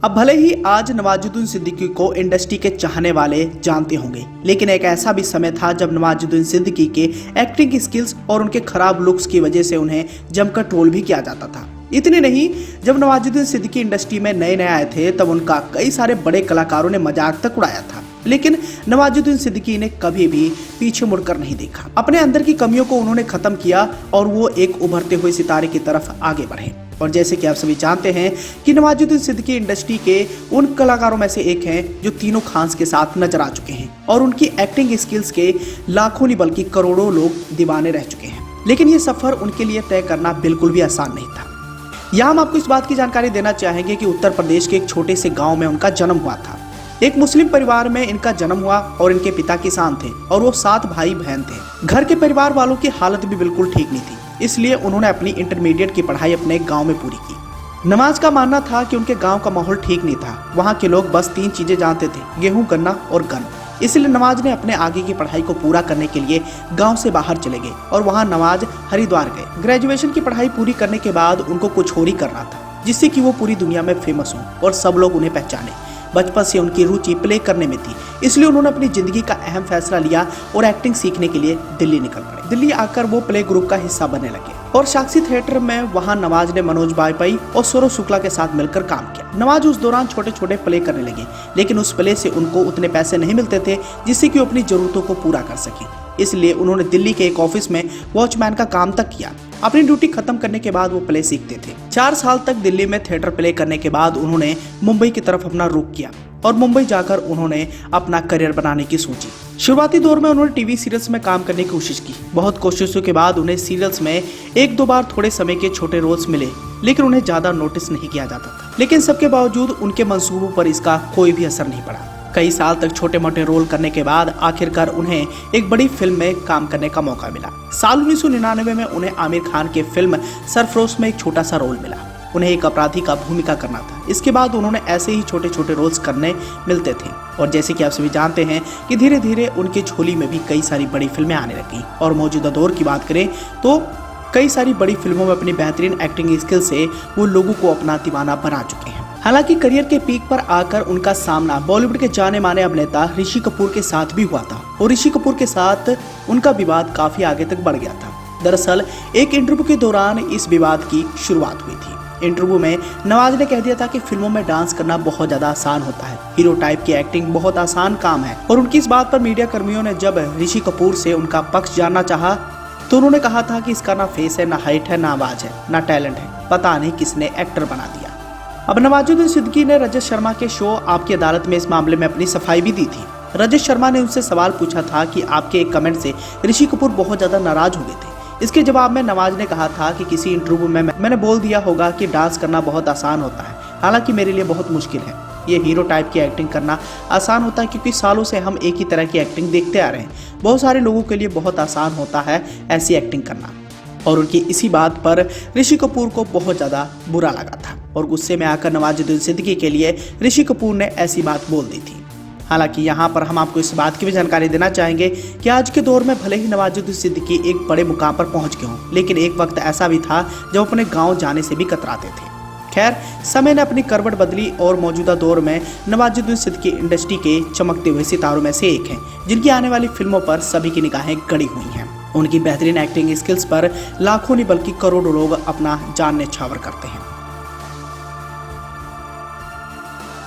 अब भले ही आज नवाजुद्दीन सिद्दीकी को इंडस्ट्री के चाहने वाले जानते होंगे, लेकिन एक ऐसा भी समय था जब नवाजुद्दीन सिद्दीकी के एक्टिंग स्किल्स और उनके खराब लुक्स की वजह से उन्हें जमकर ट्रोल भी किया जाता था। इतने नहीं, जब नवाजुद्दीन सिद्दीकी इंडस्ट्री में नए आए थे तब उनका कई सारे बड़े कलाकारों ने मजाक तक उड़ाया था, लेकिन नवाजुद्दीन सिद्दीकी ने कभी भी पीछे मुड़कर नहीं देखा। अपने अंदर की कमियों को उन्होंने खत्म किया और वो एक उभरते हुए सितारे की तरफ आगे बढ़े। और जैसे कि आप सभी जानते हैं कि नवाजुद्दीन सिद्दीकी इंडस्ट्री के उन कलाकारों में से एक हैं जो तीनों खान्स के साथ नजर आ चुके हैं और उनकी एक्टिंग स्किल्स के लाखों नहीं बल्कि करोड़ों लोग दीवाने रह चुके हैं। लेकिन ये सफर उनके लिए तय करना बिल्कुल भी आसान नहीं था। यहाँ हम आपको इस बात की जानकारी देना चाहेंगे कि उत्तर प्रदेश के एक छोटे से गाँव में उनका जन्म हुआ था। एक मुस्लिम परिवार में इनका जन्म हुआ और इनके पिता किसान थे और वो 7 भाई बहन थे। घर के परिवार वालों की हालत भी बिल्कुल ठीक नहीं थी, इसलिए उन्होंने अपनी इंटरमीडिएट की पढ़ाई अपने गांव में पूरी की। नमाज का मानना था कि उनके गांव का माहौल ठीक नहीं था। वहां के लोग बस 3 चीजें जानते थे, गेहूं, गन्ना और गन। इसलिए नवाज ने अपने आगे की पढ़ाई को पूरा करने के लिए गांव से बाहर चले गए और वहां नवाज हरिद्वार गए। ग्रेजुएशन की पढ़ाई पूरी करने के बाद उनको कुछ और ही करना था, जिससे कि वो पूरी दुनिया में फेमस हों और सब लोग उन्हें पहचाने। बचपन से उनकी रुचि प्ले करने में थी, इसलिए उन्होंने अपनी जिंदगी का अहम फैसला लिया और एक्टिंग सीखने के लिए दिल्ली निकल पड़े। दिल्ली आकर वो प्ले ग्रुप का हिस्सा बनने लगे और साक्षी थिएटर में वहां नवाज ने मनोज बाजपेयी और सौरभ शुक्ला के साथ मिलकर काम किया। नवाज उस दौरान छोटे छोटे प्ले करने लगे, लेकिन उस प्ले से उनको उतने पैसे नहीं मिलते थे जिससे कि वो अपनी जरूरतों को पूरा कर सके। इसलिए उन्होंने दिल्ली के एक ऑफिस में वॉचमैन का काम तक किया। अपनी ड्यूटी खत्म करने के बाद वो प्ले सीखते थे। 4 साल तक दिल्ली में थिएटर प्ले करने के बाद उन्होंने मुंबई की तरफ अपना रुख किया और मुंबई जाकर उन्होंने अपना करियर बनाने की सोची। शुरुआती दौर में उन्होंने टीवी सीरियल्स में काम करने की कोशिश की। बहुत कोशिशों के बाद उन्हें सीरियल्स में 1-2 बार थोड़े समय के छोटे रोल्स मिले, लेकिन उन्हें ज्यादा नोटिस नहीं किया जाता था। लेकिन सबके बावजूद उनके मंसूबों पर इसका कोई भी असर नहीं पड़ा। कई साल तक छोटे मोटे रोल करने के बाद आखिरकार उन्हें एक बड़ी फिल्म में काम करने का मौका मिला। साल 1999 में उन्हें आमिर खान के फिल्म सरफरोश में एक छोटा सा रोल मिला। उन्हें एक अपराधी का भूमिका करना था। इसके बाद उन्होंने ऐसे ही छोटे छोटे रोल्स करने मिलते थे और जैसे कि आप सभी जानते हैं कि धीरे धीरे उनकी झोली में भी कई सारी बड़ी फिल्में आने लगी। और मौजूदा दौर की बात करें तो कई सारी बड़ी फिल्मों में अपनी बेहतरीन एक्टिंग स्किल से वो लोगों को अपना दीवाना बना चुके हैं। हालांकि करियर के पीक पर आकर उनका सामना बॉलीवुड के जाने माने अभिनेता ऋषि कपूर के साथ भी हुआ था और ऋषि कपूर के साथ उनका विवाद काफी आगे तक बढ़ गया था। दरअसल एक इंटरव्यू के दौरान इस विवाद की शुरुआत हुई थी। इंटरव्यू में नवाज ने कह दिया था कि फिल्मों में डांस करना बहुत ज्यादा आसान होता है, हीरो टाइप की एक्टिंग बहुत आसान काम है। और उनकी इस बात पर मीडिया कर्मियों ने जब ऋषि कपूर से उनका पक्ष जानना चाहा तो उन्होंने कहा था कि इसका ना फेस है, ना हाइट है, ना आवाज है, ना टैलेंट है, पता नहीं किसने एक्टर बना दिया। अब नवाजुद्दीन सिद्दीकी ने रजत शर्मा के शो आपकी अदालत में इस मामले में अपनी सफाई भी दी थी। रजत शर्मा ने उनसे सवाल पूछा था कि आपके एक कमेंट से ऋषि कपूर बहुत ज्यादा नाराज हो गए थे। इसके जवाब में नवाज ने कहा था कि किसी इंटरव्यू में मैंने बोल दिया होगा कि डांस करना बहुत आसान होता है, हालांकि मेरे लिए बहुत मुश्किल है। ये हीरो टाइप की एक्टिंग करना आसान होता है क्योंकि सालों से हम एक ही तरह की एक्टिंग देखते आ रहे हैं। बहुत सारे लोगों के लिए बहुत आसान होता है ऐसी एक्टिंग करना। और उनकी इसी बात पर ऋषि कपूर को बहुत ज़्यादा बुरा लगा था और गुस्से में आकर नवाजुद्दीन सिद्दीकी के लिए ऋषि कपूर ने ऐसी बात बोल दी थी। हालांकि यहाँ पर हम आपको इस बात की भी जानकारी देना चाहेंगे कि आज के दौर में भले ही नवाजुद्दीन सिद्दीकी एक बड़े मुकाम पर पहुँच गए हों, लेकिन एक वक्त ऐसा भी था जब अपने गाँव जाने से भी कतराते थे। खैर, समय ने अपनी करवट बदली और मौजूदा दौर में नवाजुद्दीन सिद्दीकी इंडस्ट्री के चमकते हुए सितारों में से एक हैं, जिनकी आने वाली फिल्मों पर सभी की निगाहें गड़ी हुई हैं। उनकी बेहतरीन एक्टिंग स्किल्स पर लाखों नहीं बल्कि करोड़ों लोग अपना जान न्यौछावर करते हैं।